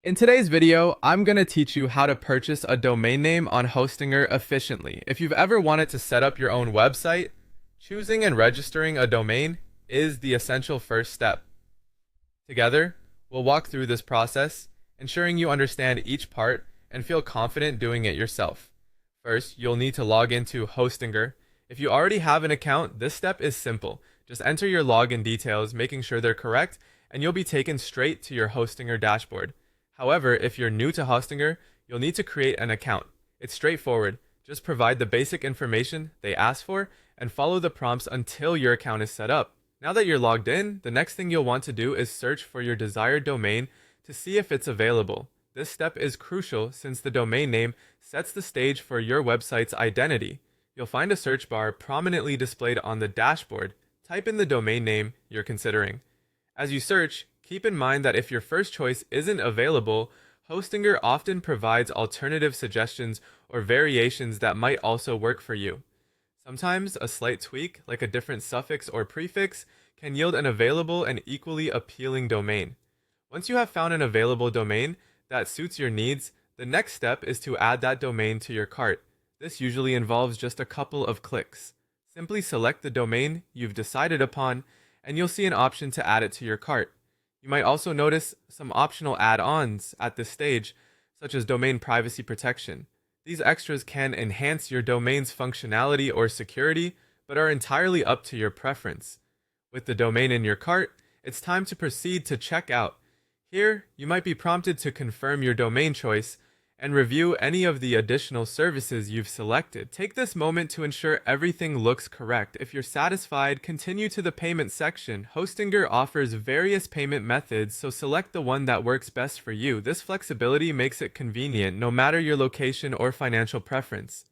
In today's video, I'm going to teach you how to purchase a domain name on Hostinger efficiently. If you've ever wanted to set up your own website, choosing and registering a domain is the essential first step. Together, we'll walk through this process, ensuring you understand each part and feel confident doing it yourself. First, you'll need to log into Hostinger. If you already have an account, this step is simple. Just enter your login details, making sure they're correct, and you'll be taken straight to your Hostinger dashboard. However, if you're new to Hostinger, you'll need to create an account. It's straightforward. Just provide the basic information they ask for and follow the prompts until your account is set up. Now that you're logged in, the next thing you'll want to do is search for your desired domain to see if it's available. This step is crucial since the domain name sets the stage for your website's identity. You'll find a search bar prominently displayed on the dashboard. Type in the domain name you're considering. As you search, keep in mind that if your first choice isn't available, Hostinger often provides alternative suggestions or variations that might also work for you. Sometimes a slight tweak, like a different suffix or prefix, can yield an available and equally appealing domain. Once you have found an available domain that suits your needs, the next step is to add that domain to your cart. This usually involves just a couple of clicks. Simply select the domain you've decided upon, and you'll see an option to add it to your cart. You might also notice some optional add-ons at this stage, such as domain privacy protection. These extras can enhance your domain's functionality or security, but are entirely up to your preference. With the domain in your cart, it's time to proceed to checkout. Here, you might be prompted to confirm your domain choice and review any of the additional services you've selected. Take this moment to ensure everything looks correct. If you're satisfied, continue to the payment section. Hostinger offers various payment methods, so select the one that works best for you. This flexibility makes it convenient, no matter your location or financial preference.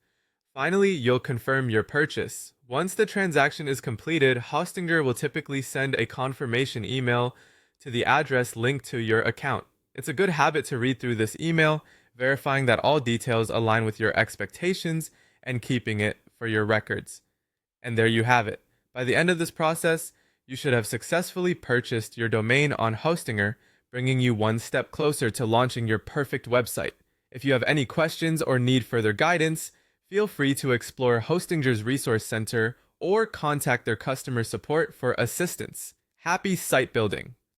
Finally, you'll confirm your purchase. Once the transaction is completed, Hostinger will typically send a confirmation email to the address linked to your account. It's a good habit to read through this email, verifying that all details align with your expectations and keeping it for your records. And there you have it. By the end of this process, you should have successfully purchased your domain on Hostinger, bringing you one step closer to launching your perfect website. If you have any questions or need further guidance, feel free to explore Hostinger's Resource Center or contact their customer support for assistance. Happy site building!